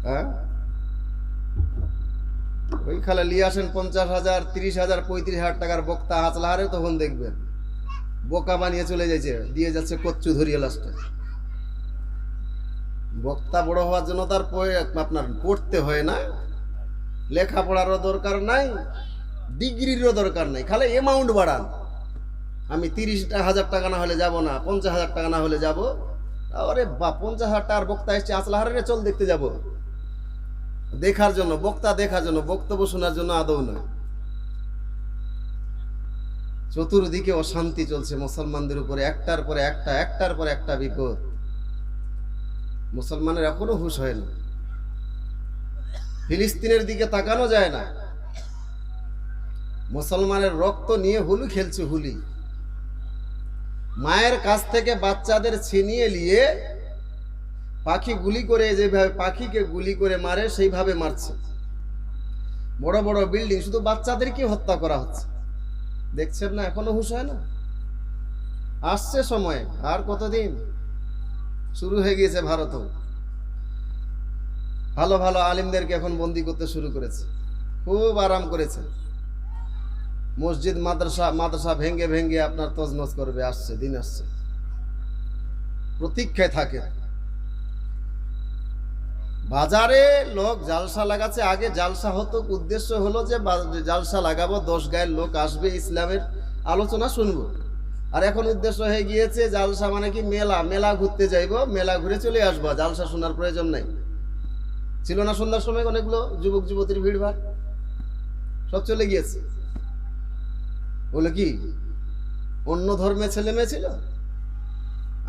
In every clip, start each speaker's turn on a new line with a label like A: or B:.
A: হ্যাঁ, ওই খালে নিয়ে আসেন 50,000, 30,000, 35,000 টাকার বক্তা হাতলাহারে, তখন দেখবেন বোকা বানিয়ে চলে যাচ্ছে, দিয়ে যাচ্ছে কচ্চু ধরিয়ে লাস্টে। বক্তা বড় হওয়ার জন্য তার আপনার পড়তে হয় না, লেখাপড়ারও দরকার নাই, ডিগ্রিরও দরকার নাই, খালি অ্যামাউন্ট বাড়ান। আমি 30,000 টাকা না হলে যাব না, 50,000 টাকা না হলে যাব। আরে বা 50,000 টাকার বক্তা এসছে, আসলাহারে চল দেখতে যাব, দেখার জন্য, বক্তা দেখার জন্য, বক্তব্য শোনার জন্য আদৌ নয়। চতুর্দিকে অশান্তি চলছে মুসলমানদের উপরে, একটার পরে একটা, একটার পরে একটা বিপদ। মুসলমানের এখনো হুঁশ হয় না। ফিলিস্তিনের দিকে তাকানো যায় না, মুসলমানের রক্ত নিয়ে হুলু খেলছে, হুলি। মায়ের কাছ থেকে বাচ্চাদের ছিনিয়ে নিয়ে পাখি গুলি করে, যেভাবে পাখিকে গুলি করে মারে সেইভাবে মারছে। বড় বড় বিল্ডিং, শুধু বাচ্চাদেরকে হত্যা করা হচ্ছে। দেখছেন না, এখনো হুঁশ হয় না? আসছে সময়, আর কতদিন? শুরু হয়ে গিয়েছে ভারতও। ভালো ভালো আলিমদেরকে এখন বন্দি করতে শুরু করেছে, খুব আরাম করেছে। মসজিদ মাদ্রাসা ভেঙ্গে ভেঙ্গে আপনার তজনজ করবে। আসছে দিন, আসছে, প্রতীক্ষায় থাকে। বাজারে লোক জালসা লাগাচ্ছে। আগে জালসা হতো, উদ্দেশ্য হলো যে জালসা লাগাবো, 10 গায়ের লোক আসবে, ইসলামের আলোচনা শুনবো। আর এখন উদ্দেশ্য হয়ে গিয়েছে জালসা মানে কি, মেলা ঘুরতে যাইবো, মেলা ঘুরে চলে আসবো, জালসা শোনার প্রয়োজন নাই। ছিল না সন্ধ্যার সময় অনেকগুলো যুবক যুবতীর ভিড়ভাড়, সব চলে গিয়েছে। বলে কি অন্য ধর্মের ছেলে মেয়ে ছিল?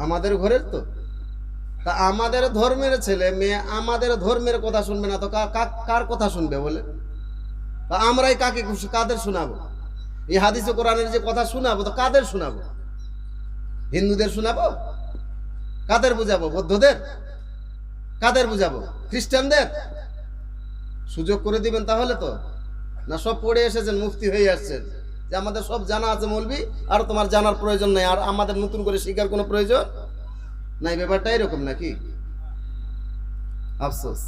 A: আমাদের ঘরের তো। তা আমাদের ধর্মের ছেলে মেয়ে আমাদের ধর্মের কথা শুনবে না তো কার কথা শুনবে বলে? তা আমরাই কাদের শোনাবো? এই হাদিস ও কোরআনের যে কথা শোনাবো, তো কাদের শোনাবো? হিন্দুদের শোনাবো? কাদের বুঝাবো? বৌদ্ধদের? কাদের বুঝাবো? খ্রিস্টানদের? সুযোগ করে দিবেন তাহলে তো? না সব পড়ে এসেছেন, মুফতি হয়ে আসছেন, যে আমাদের সব জানা আছে মৌলবি, আর তোমার জানার প্রয়োজন নাই, আর আমাদের নতুন করে শিখার কোনো প্রয়োজন নাই। ব্যাপারটা এরকম নাকি? আফসোস।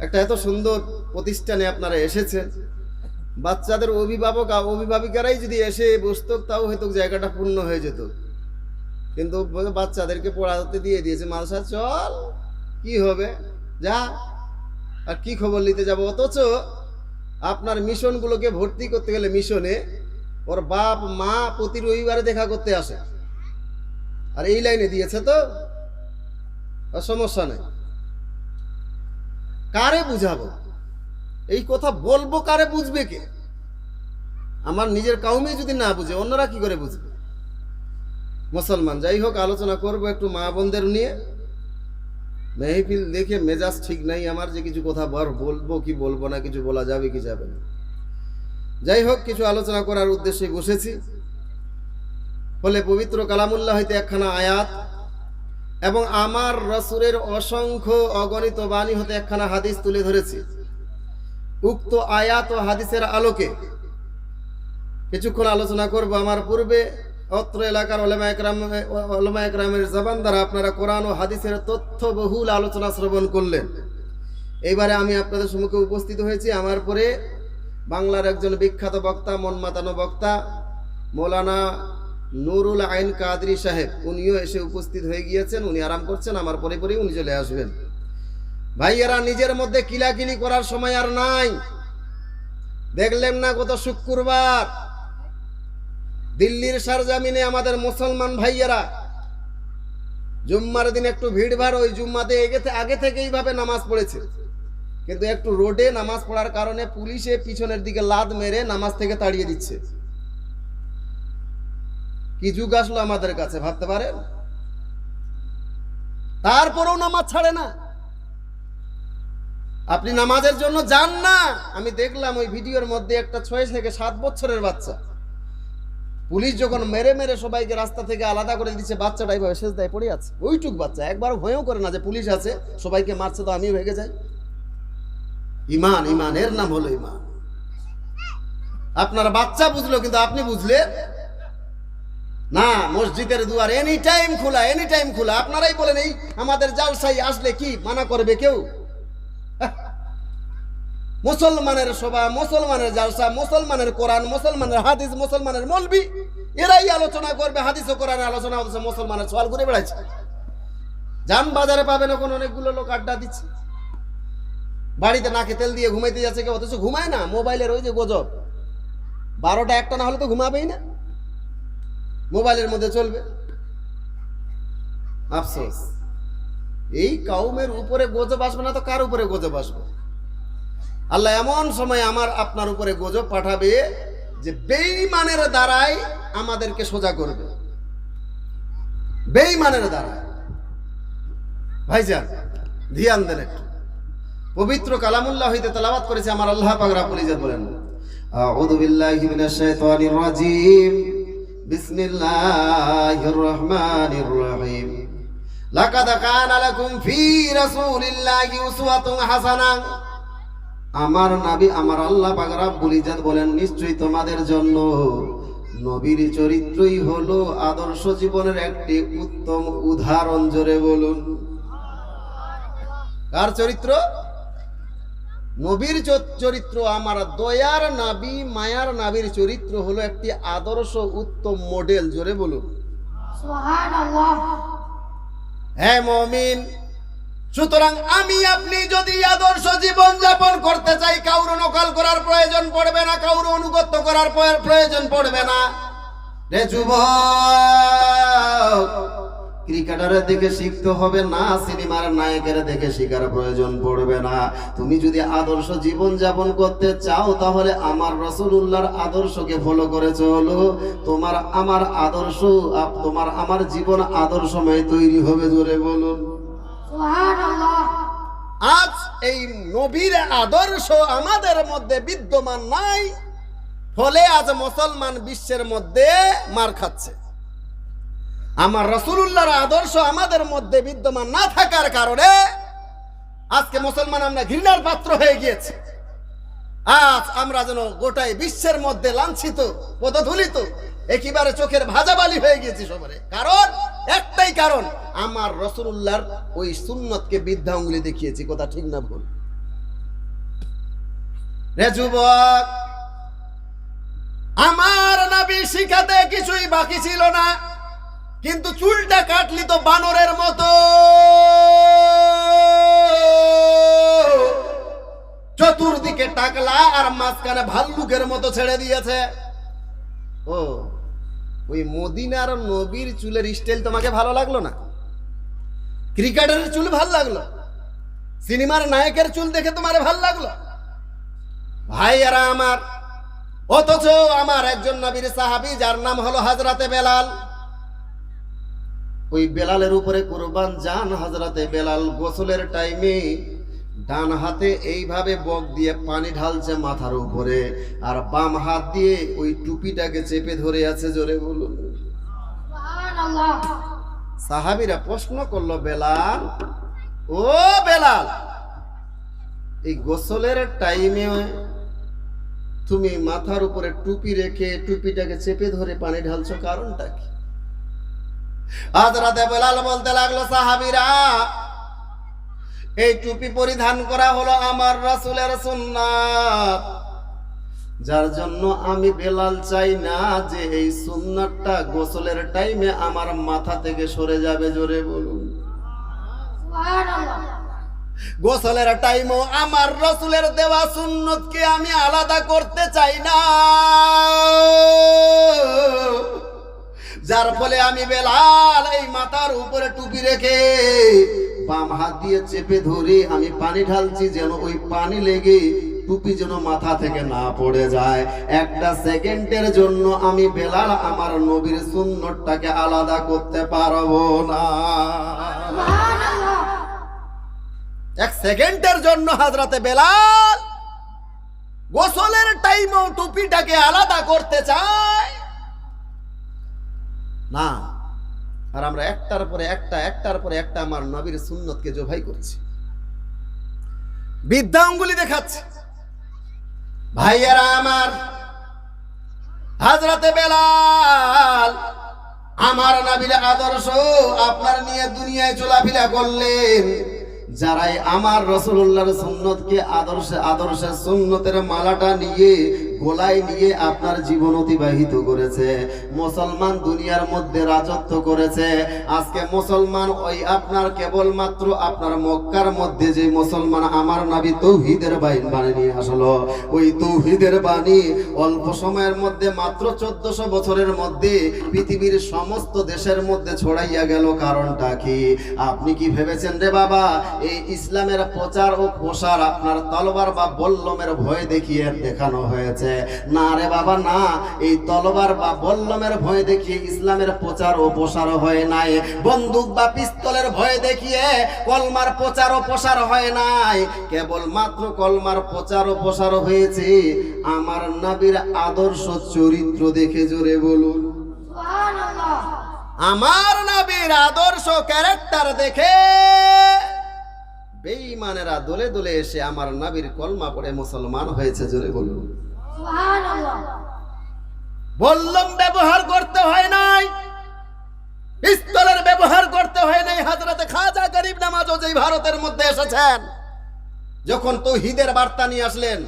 A: একটা এত সুন্দর প্রতিষ্ঠানে আপনারা এসেছেন, বাচ্চাদের অভিভাবিকারাই যদি এসে বসত, তাও হয়তো জায়গাটা পূর্ণ হয়ে যেত। কিন্তু বাচ্চাদেরকে পড়াতে দিয়ে দিয়েছে, মাদ্রাসা চল, কি হবে যা, আর কি খবর নিতে যাব। অথচ আপনার মিশনগুলোকে ভর্তি করতে গেলে, মিশনে ওর বাপ মা প্রতি রবিবারে দেখা করতে আসে, আর এই লাইনে দিয়েছে তো সমস্যা নেই। কারে বুঝাবো এই কথা? বলবো কারে? বুঝবে কে? আমার নিজের কাউমে যদি না বুঝে, অন্যরা কি করে বুঝবে? মুসলমান। যাই হোক, আলোচনা করব একটু মা বোনদের নিয়ে। মেহফিল দেখে মেজাজ ঠিক নাই আমার, যে কিছু কথা বলবো কি বলবো না, কিছু বলা যাবে কি যাবে না। যাই হোক, কিছু আলোচনা করার উদ্দেশ্যে বসেছি। ফলে পবিত্র কালামুল্লাহ হইতে একখানা আয়াত এবং আমার রাসূলের অসংখ্য অগণিত বাণী হতে একখানা হাদিস তুলে ধরেছি। উক্ত আয়াত ও হাদিসের আলোকে কিছুক্ষণ আলোচনা করব। আমার পূর্বে অত্র এলাকার ওলামা একরামের জবান দ্বারা আপনারা কোরআন ও হাদিসের তথ্য বহুল আলোচনা শ্রবণ করলেন। এইবারে আমি আপনাদের সম্মুখে উপস্থিত হয়েছি। আমার পরে বাংলার একজন বিখ্যাত বক্তা, মন মাতানো বক্তা, মৌলানা নুরুল আইন কাদরি সাহেব, উনিও এসে উপস্থিত হয়ে গিয়েছেন। উনি আরাম করছেন, আমার পরে পরে উনি চলে আসবেন। ভাইয়েরা, নিজের মধ্যে কিলাকিলি করার সময় আর নাই। দেখলেন না গত শুক্রবার দিল্লির সরজমিনে আমাদের মুসলমান ভাইয়েরা জুম্মার দিন একটু ভিড়ভাড়, ওই জুম্মাতে আগে থেকে এইভাবে নামাজ পড়েছে, কিন্তু একটু রোডে নামাজ পড়ার কারণে পুলিশে পিছনের দিকে লাদ মেরে নামাজ থেকে তাড়িয়ে দিচ্ছে। কি যুগ আসলো আমাদের কাছে, ভাবতে পারেন? তারপরেও নামাজ ছাড়ে না। আপনি নামাজের জন্য যান না। আমি দেখলাম ওই ভিডিওর মধ্যে একটা 6 থেকে 7 বছরের বাচ্চা, পুলিশ যখন মেরে মেরে সবাইকে রাস্তা থেকে আলাদা করে দিচ্ছে, বাচ্চাটা এইভাবে সেজদায় পড়ে আছে। ওইটুক বাচ্চা একবার ভয়ও করে না যে পুলিশ আছে, সবাইকে মারছে তো আমিও ভেগে যাই। ইমান, ইমানের নাম হলো ইমান। আপনার বাচ্চা বুঝলো, কিন্তু আপনি বুঝলে না। মসজিদের দুয়ার এনি টাইম খোলা, এনি টাইম খোলা। আপনারাই বলেন, এই আমাদের জালসাই আসলে কি মানা করবে কেউ? মুসলমানের সভা, মুসলমানের জালসা, মুসলমানের কোরআন, মুসলমানের হাদিস, মুসলমানের মৌলবি, এরাই আলোচনা করবে। হাদিস ও কোরআন আলোচনা হচ্ছে, মুসলমানের সওয়াল ঘুরে বেড়াচ্ছে। যান বাজারে পাবেন এখন অনেকগুলো লোক আড্ডা দিচ্ছে, বাড়িতে নাকে তেল দিয়ে ঘুমাইতে যাচ্ছে কেউ, অথচ ঘুমায় না। মোবাইলের ওই যে গজব, 12টা 1টা না হলে তো ঘুমাবেই না, মোবাইলের মধ্যে চলবে। আফসোস, এই কওমের উপরে গজব আসবে না তো কার উপরে গজব আসবে? আল্লাহ এমন সময় আমার আপনার উপরে গজব পাঠাবে যে বেঈমানের দ্বারাই আমাদেরকে সোজা করবে, বেঈমানের দ্বারা। ভাইজান ধ্যান দেন একটু, পবিত্র কালামুল্লাহ হইতে তেলাওয়াত করেছে আমার আল্লাহ পাক রব্বুল ইজ্জত বলেন, আউযু বিল্লাহি মিনাশ শাইতানির রাজীম, বিসমিল্লাহির রহমানির রহিম, লাকাদ কানা লাকুম ফি রাসূলিল্লাহি উসওয়াতুন হাসানাহ। আমার নবী আমার আল্লাহ পাক রব্বুল ইজ্জত বলেন, নিশ্চয়ই তোমাদের জন্য নবীর চরিত্রই হলো আদর্শ জীবনের একটি উত্তম উদাহরণ। জোরে বলুন, কার চরিত্র? নবীর চরিত্র, আমার দয়ার নবী মায়ার নবীর চরিত্র হলো একটি আদর্শ উত্তম মডেল। জোরে বলুন সুবহানাল্লাহ। হ্যাঁ মুমিন, সুতরাং আমি আপনি যদি আদর্শ জীবন যাপন করতে চাই, কাউর নকল করার প্রয়োজন পড়বে না, কাউর অনুগত্য করার প্রয়োজন পড়বে না। রে যুবক, ক্রিকেটারের দেখে শিখতে হবে না, সিনেমার নায়কের দেখে শেখার প্রয়োজন পড়বে না। তুমি যদি আদর্শ জীবন যাপন করতে চাও, তাহলে আমার রাসূলুল্লাহর আদর্শকে ফলো করে চলো। তোমার আমার আদর্শ, তোমার আমার জীবন আদর্শময় তৈরি হবে। জোরে বলুন সুবহানাল্লাহ। আজ এই নবীর আদর্শ আমাদের মধ্যে বিদ্যমান নাই, ফলে আজ মুসলমান বিশ্বের মধ্যে মার খাচ্ছে। আমার রাসূলুল্লাহর আদর্শ আমাদের মধ্যে বিদ্যমান না থাকার কারণে আজকে মুসলমান আমরা ঘৃণার পাত্র হয়ে গিয়েছে। আজ আমরা যেন গোটাই বিশ্বের মধ্যে লাঞ্ছিত, পদধূলিত, একেবারে চোখের ভাজাবালি হয়ে গিয়েছি সবারে। কারণ একটাই কারণ, আমার রাসূলুল্লাহর ওই সুন্নতকে বৃদ্ধা আঙ্গুলি দেখিয়েছি। কথা ঠিক না ভুল? রে যুবক, আমার নবী শিখাতে কিছুই বাকি ছিল না, কিন্তু চুলটা কাটলি তো বানরের মতো, চতুর্দিকে টাকলা আর মাঝখানে ভাল্লুকের মতো ছেড়ে দিয়েছে। ও, ওই মদিনার নবীর চুলের স্টাইল তোমাকে ভালো লাগলো না? ক্রিকেটারের চুল ভালো লাগলো? সিনেমার নায়কের চুল দেখে তোমার ভালো লাগলো? ভাইয়ারা আমার, অথচ আমার একজন নবীর সাহাবী যার নাম হলো হযরতে বেলাল, ওই বেলালের উপরে কুরবান জান হযরতে বেলাল গোসলের টাইমে ডান হাতে এইভাবে বক দিয়ে পানি ঢালছে মাথার উপরে, আর বাম হাত দিয়ে ওই টুপিটাকে চেপে ধরে আছে। জোরে বলুন সুবহানাল্লাহ। সাহাবীরা প্রশ্ন করলো, বেলাল, ও বেলাল, এই গোসলের টাইমে তুমি মাথার উপরে টুপি রেখে টুপিটাকে চেপে ধরে পানি ঢালছো, কারণটা কি? হযরতে বেলাল বলতে লাগলো, সাহাবীরা, এই টুপি পরিধান করা হলো আমার রাসূলের সুন্নাত, যার জন্য আমি বেলাল চাই না যে এই সুন্নাতটা গোসলের টাইমে আমার মাথা থেকে সরে যাবে। জোরে বলুন সুবহানাল্লাহ। গোসলের টাইমও আমার রাসূলের দেওয়া সুন্নতকে আমি আলাদা করতে চাই না, যার ফলে আমি বেলাল এই মাথার উপরে টুপি রেখে বাম হাত দিয়ে চেপে ধরে আমি পানি ঢালছি, যেন ওই পানি লেগে টুপি যেন মাথা থেকে না পড়ে যায়। একটা সেকেন্ডের জন্য আমি বেলাল আমার নবীর সুন্নতটাকে আলাদা করতে পারবো না। এক সেকেন্ডের জন্য হযরতে বেলাল গোসলের টাইমেও টুপিটাকে আলাদা করতে চায় না। আর আমরা একটার পরে একটা আমার নবীর সুন্নতকে জবাই করছি, বৃদ্ধা আঙ্গুলি দেখাচ্ছে। ভাইয়েরা আমার, হযরতে বেলাল আমার নবীর আদর্শ আপনার নিয়ে দুনিয়ায় চলাফেরা করলেন, যারাই আমার রাসূলুল্লাহর সুন্নতকে আদর্শের সুন্নতের মালাটা নিয়ে গোলায় নিয়ে আপনার জীবন অতিবাহিত করেছে, মুসলমান দুনিয়ার মধ্যে রাজত্ব করেছে। আজকে মুসলমান ওই আপনার কেবলমাত্র আপনার মক্কার মধ্যে যে মুসলমান আমার নবী তৌহিদের বাণী নিয়ে আসলো, ওই তৌহিদের বাণী অল্প সময়ের মধ্যে মাত্র 1400 বছরের মধ্যে পৃথিবীর সমস্ত দেশের মধ্যে ছড়াইয়া গেল। কারণটা কি? আপনি কি ভেবেছেন রে বাবা এই ইসলামের প্রচার ও প্রসার আপনার তলোয়ার বা বল্লমের ভয় দেখিয়ে দেখানো হয়েছে? না রে বাবা না, এই তলোয়ার বা বল্লমের ভয় দেখিয়ে ইসলামের প্রচার ও প্রসার হয় নাই। বন্দুক বা পিস্তলের ভয় দেখিয়ে কলমার প্রচার ও প্রসার হয় নাই। কেবলমাত্র কলমার প্রচার ও প্রসার হয়েছে আমার নবীর আদর্শ চরিত্র দেখে। জোরে বলুন সুবহানাল্লাহ। আমার নবীর আদর্শ ক্যারেক্টার দেখে বেঈমানেরা দলে দলে এসে আমার নবীর কলমা পড়ে মুসলমান হয়েছে। জোরে বলুন সুবহানাল্লাহ। বল্লম ব্যবহার করতে হয় নাই, পিস্তলের ব্যবহার করতে হয় নাই। হযরত খাজা গরিব নওয়াজও যেই ভারতের মধ্যে এসেছেন, যখন তৌহিদের বার্তা নিয়ে আসলেন,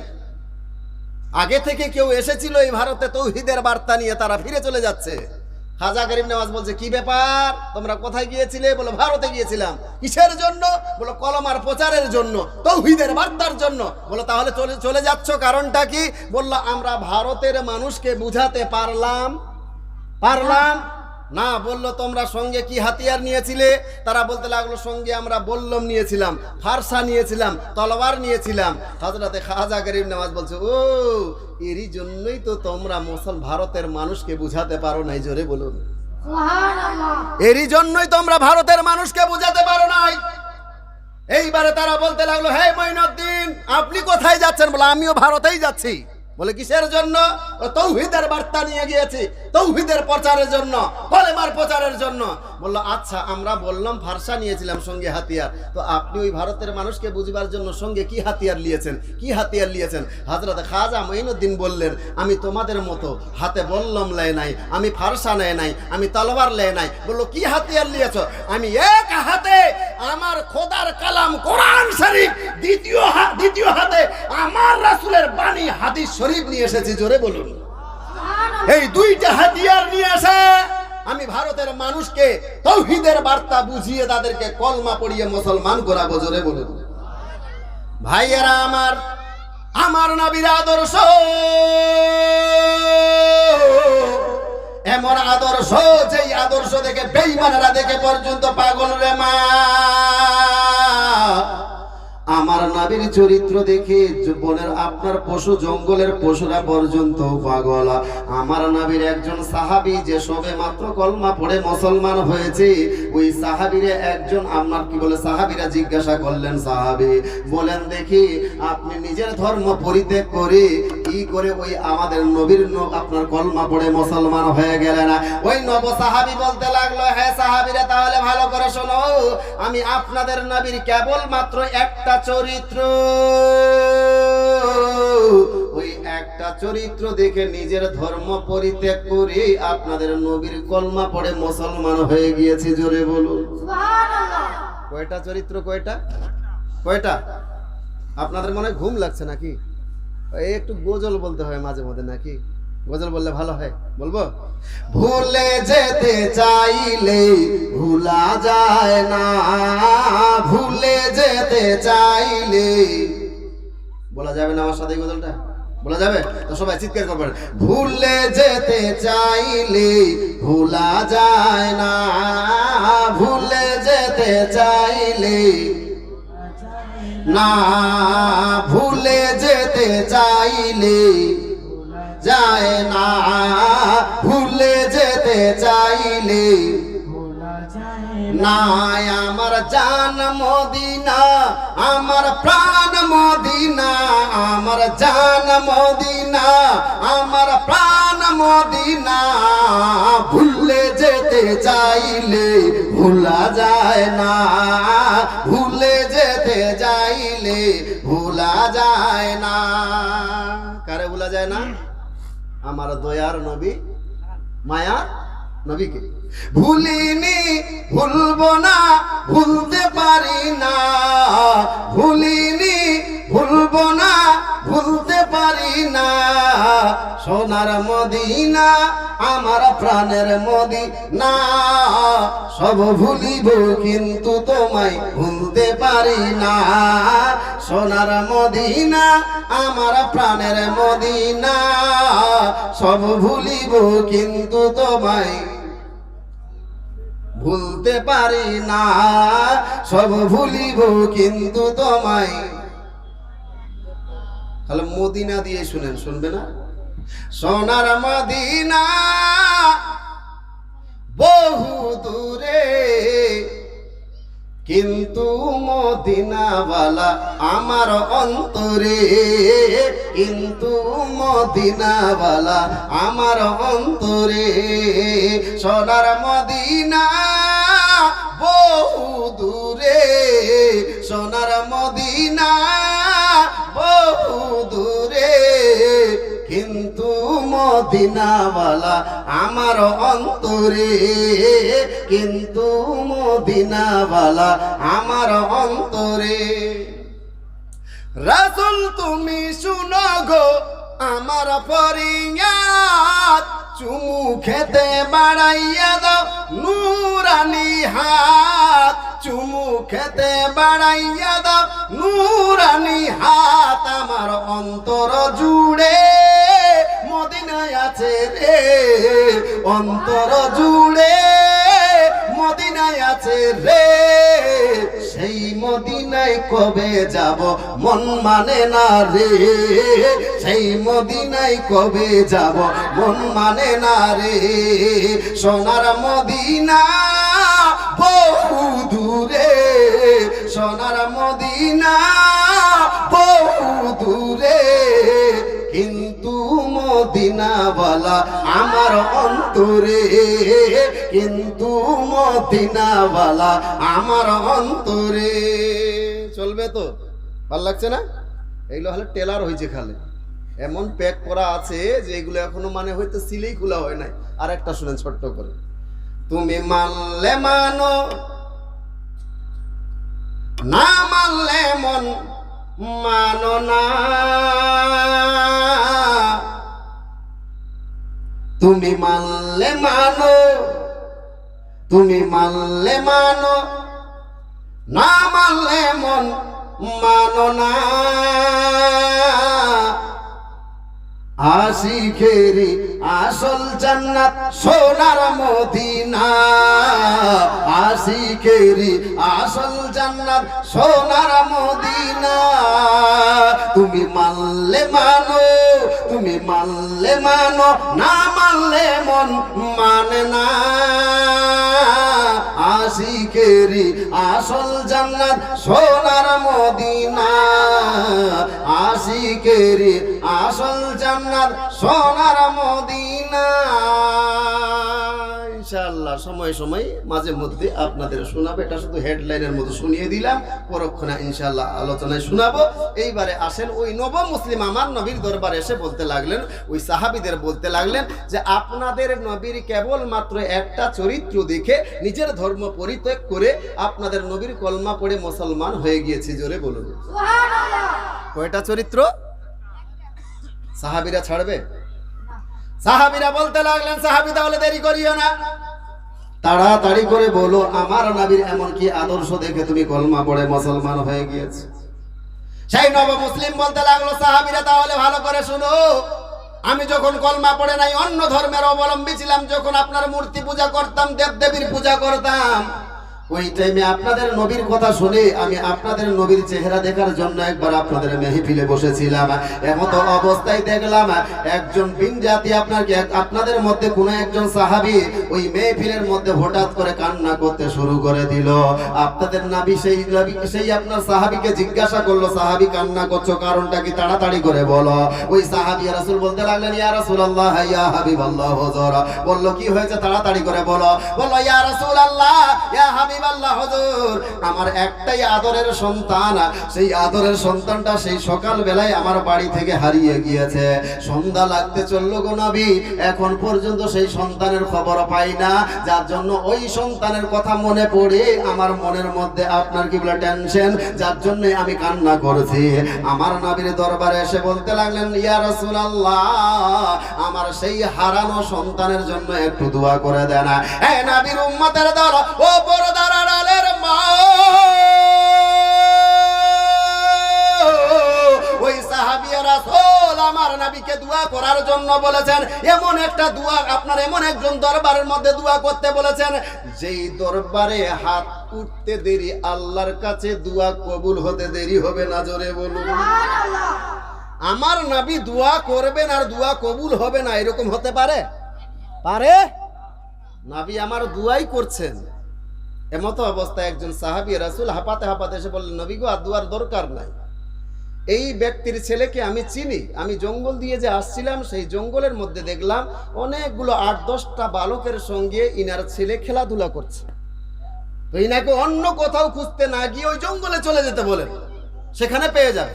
A: আগে থেকে কেউ এসেছিল এই ভারতে তৌহিদের বার্তা নিয়ে, তারা ফিরে চলে যাচ্ছে। খাজা গরিব নওয়াজ বলছে, কি ব্যাপার, তোমরা কোথায় গিয়েছিলে? বলো ভারতে গিয়েছিলাম। কিসের জন্য? বলো কলমার প্রচারের জন্য, তৌহিদের বার্তার জন্য। বলো তাহলে চলে যাচ্ছ, কারণটা কি? বলল আমরা ভারতের মানুষকে বুঝাতে পারলাম না। বললো তোমরা সঙ্গে কি হাতিয়ার নিয়েছিলে? তারা বলতে লাগলো সঙ্গে আমরা বল্লম নিয়েছিলাম, ফারসা নিয়েছিলাম, তলোয়ার নিয়েছিলাম। হযরতে খাজা গরিব নওয়াজ বলছে, ও এরই জন্যই তো তোমরা ভারতের মানুষকে বুঝাতে পারো নাই। জোরে বলুন সুবহানাল্লাহ। এরই জন্যই তোমরা ভারতের মানুষকে বুঝাতে পারো নাই। এইবারে তারা বলতে লাগলো, হে মঈনুদ্দিন আপনি কোথায় যাচ্ছেন? বলে আমিও ভারতেই যাচ্ছি। বলে কিসের জন্য? তৌহিদের বার্তা নিয়ে গিয়েছি, তৌহিদের প্রচারের জন্য, কলেমার প্রচারের জন্য। বললো আচ্ছা, আমরা বললাম ফারসা নিয়েছিলাম সঙ্গে হাতিয়ার, তো আপনি ওই ভারতের মানুষকে বুঝবার জন্য সঙ্গে কি হাতিয়ার নিয়েছেন? হযরত খাজা মঈনুদ্দিন বললেন, আমি তোমাদের মতো হাতে বল্লম লেয় নাই, আমি ফারসা নেয় নাই, আমি তলোয়ার লেয় নাই। বললো কি হাতিয়ার নিয়েছো? আমি এক হাতে আমার খোদার কালাম কোরআন শরীফ, দ্বিতীয় হাতে আমার রাসূলের বাণী হাদিস শরীফ নিয়ে এসেছি। জোরে বলুন। এই দুইটা হাতিয়ার নিয়ে এসে আমি ভারতের মানুষকে তৌহিদের বার্তা বুঝিয়ে তাদেরকে কলমা পড়িয়ে মুসলমান করাবো। জোরে বলুন ভাইয়েরা আমার নবীর আদর্শ এমন আদর্শ, যেই আদর্শ দেখে বেঈমানেরা দেখে পর্যন্ত পাগল রে মা। আমার নবীর চরিত্র দেখে বনের আপনার পশু জঙ্গলের পশুরা পর্যন্ত পাগল। আমার নবীর একজন সাহাবী যে সবে মাত্র কলমা পড়ে মুসলমান হয়েছে, ওই সাহাবীরে একজন আপনার কি বলে সাহাবীরা জিজ্ঞাসা করলেন, সাহাবী বলেন দেখি আপনি নিজের ধর্ম পরিত্যাগ করে কি করে ওই আমাদের নবীর আপনার কলমা পড়ে মুসলমান হয়ে গেলেন? ওই নব সাহাবী বলতে লাগলো, হ্যাঁ সাহাবীরা তাহলে ভালো করে শোনো, আমি আপনাদের নবীর কেবল মাত্র একটা চরিত্র, ওই একটা চরিত্র দেখে নিজের ধর্ম পরিত্যাগ করে আপনাদের নবীর কলমা পড়ে মুসলমান হয়ে গিয়েছি। জোরে বলুন সুবহানাল্লাহ। কয়টা চরিত্র? কয়টা? আপনাদের মনে ঘুম লাগছে নাকি? একটু গজল বলতে হয় মাঝে মধ্যে নাকি? গজল বললে ভালো হয়, বলবো? ভুলে যেতে চাইলে ভুলা যায় না, ভুলে যেতে চাইলে বলা যাবে না? আমার সাথে গজলটা বলা যাবে তো? সবাই চিৎকার করবেন, ভুলে যেতে চাইলে ভুলা যায় না, ভুলে যেতে চাইলে না, ভুলে যেতে চাইলে যায় না, ভুলে যেতে চাইলে না। আমার জান মদিনা, আমার প্রাণ মদিনা, আমার জান মদিনা, আমার প্রাণ মদিনা, ভুলে যেতে চাইলে ভোলা যায় না, ভুলে যেতে চাইলে ভোলা যায় না। কারে ভোলা যায় না? আমার দয়ার নবী, মায়া নবীকে। ভুলিনি, ভুলবো না, ভুলতে পারি না, সোনার মদিনা আমার প্রাণের মদিনা সব ভুলিব কিন্তু তোমায় ভুলতে পারি না সোনার মদিনা আমার প্রাণের মদিনা সব ভুলিব কিন্তু তোমায় ভুলতে পারি না সব ভুলিব কিন্তু তোমায় তাহলে মদিনা দিয়ে শুনেন শুনবে না সোনার মদিনা বহু দূরে কিন্তু মদিনাওয়ালা আমার অন্তরে কিন্তু মদিনাওয়ালা আমার অন্তরে সোনার মদিনা বহু দূরে সোনার মদিনা বহু দূরে কিন্তু মদিনাওয়ালা আমার অন্তরে কিন্তু মদিনাওয়ালা আমার অন্তরে রাসূল তুমি শুনো গো আমার ফরিয়াদ চুমু খেতে বাড়াইয়া দাও নূরানি হাত চুমু খেতে বাড়াইয়া দাও নূরানি হাত আমার অন্তর জুড়ে মদিনায় আছে রে অন্তর জুড়ে মদিনায় আছে রে সেই মদিনায় কবে যাব মন মানে না রে সেই মদিনায় কবে যাব মন মানে না রে সোনার মদিনা বহু দূরে সোনার মদিনা বহু দূরে কিন্তু মদিনাওয়ালা আমার অন্তরে কিন্তু মদিনাওয়ালা আমার অন্তরে চলবে তো ভালো লাগছে না এইগুলো হলে টেলার হয়েছে খালে এমন প্যাক করা আছে যে এগুলো এখনো মানে হয়তো সিলেই খোলা হয় নাই আর একটা শুনেন ছোট্ট করে তুমি মানলে মানো না মানলে মন মানো না তুমি মানলে মানো তুমি মানলে মানো না মানলে মন মানো না আশিকেরি আসল জান্নাত সোনার মদিনা আশিকেরি আসল জান্নাত সোনার মদিনা তুমি মানলে মানো তুমি মানলে মানো না মানলে মন মানে না আশিকেরি আসল জান্নাত সোনার মদিনা আশিকেরি আসল জান্নাত সোনার মদিনা ইনশাআল্লাহ সময় সময় মাঝে মধ্যে আপনাদের শোনাবো এটা শুধু হেডলাইনের মতো শুনিয়ে দিলাম পরক্ষণে ইনশাআল্লাহ আলোচনায় শোনাবো এইবারে আসেন ওই নবম মুসলিম আমার নবীর দরবারে এসে বলতে লাগলেন ওই সাহাবীদের বলতে লাগলেন যে আপনাদের নবীর কেবল মাত্র একটা চরিত্র দেখে নিজের ধর্ম পরিত্যাগ করে আপনাদের নবীর কলমা পড়ে মুসলমান হয়ে গিয়েছে জোরে বলুন সুবহানাল্লাহ কয়টা চরিত্র সাহাবীরা ছাড়বে সাহাবীরা বলতে লাগলেন সাহাবী তাহলে দেরি করিও না তাড়াতাড়ি করে বলো আমার নবীর এমন কি আদর্শ দেখে তুমি কলমা পড়ে মুসলমান হয়ে গিয়েছো সেই নব মুসলিম বলতে লাগলো সাহাবীরা তাহলে ভালো করে শুনো আমি যখন কলমা পড়ে নাই অন্য ধর্মের অবলম্বী ছিলাম যখন আপনার মূর্তি পূজা করতাম দেবদেবীর পূজা করতাম ওই টাইমে আপনাদের নবীর কথা শুনে আমি আপনাদের নবীর চেহারা দেখার জন্য একবার আপনাদের মেহফিলে বসেছিলাম এমত অবস্থায় দেখলাম একজন বিন জাতি আপনাদের মধ্যে কোনো একজন সাহাবী ওই মেহফিলের মধ্যে হঠাৎ করে কান্না করতে শুরু করে দিল আপনাদের নবী সেই আপনার সাহাবীকে জিজ্ঞাসা করলো সাহাবী কান্না করছো কারণটা কি তাড়াতাড়ি করে বলো ওই সাহাবী রাসূল বলতে লাগলেন ইয়া রাসূলুল্লাহ ইয়া হাবিবাল্লাহ হুজুর বলল কি হয়েছে তাড়াতাড়ি করে বলো বলল ইয়া রাসূলুল্লাহ ইয়া হাবিব হাবিবাল্লাহ হুজুর, আমার একটাই আদরের সন্তান, সেই আদরের সন্তানটা সেই সকাল বেলায় আমার বাড়ি থেকে হারিয়ে গিয়েছে। সন্ধ্যা লাগতে চললো গো নবী, এখন পর্যন্ত সেই সন্তানের খবর পাই না, যার জন্য ওই সন্তানের কথা মনে পড়ে আমার মনের মধ্যে আপনার কি বলে টেনশন, যার জন্য আমি কান্না করেছি। আমার নবীর দরবারে এসে বলতে লাগলেন, ইয়া রাসূলুল্লাহ, আমার সেই হারানো সন্তানের জন্য একটু দোয়া করে দেন। হে নবীর উম্মতের দল, ও পর্দার আড়ালের মা, ওই সাহাবীয়ে রাসূল আমার নবীকে দোয়া করার জন্য বলেছেন। এমন একটা দোয়া, আপনার এমন একজন দরবারের মধ্যে দোয়া করতে বলেছেন, যেই দরবারে হাত উঠতে দেরি, আল্লাহর কাছে দোয়া কবুল হতে দেরি হবে না। জোরে বলুন সুবহানাল্লাহ। আমার নবী দোয়া করবেন আর দোয়া কবুল হবে না, এরকম হতে পারে? পারে? নবী আমার দোয়াই করছেন। এমতো অবস্থায় একজন সাহাবী রাসূল হাঁপাতে হাঁপাতে এসে বললেন, নবী গো, আর দোয়ার দরকার নাই। এই ব্যক্তির ছেলেকে আমি চিনি, আমি জঙ্গল দিয়ে যে আসছিলাম, সেই জঙ্গলের মধ্যে দেখলাম অনেকগুলো 8-10টা বালকের সঙ্গে ইনার ছেলে খেলাধুলা করছে। তো ইনাকে অন্য কোথাও খুঁজতে না গিয়ে ওই জঙ্গলে চলে যেতে বলেন, সেখানে পেয়ে যাবে।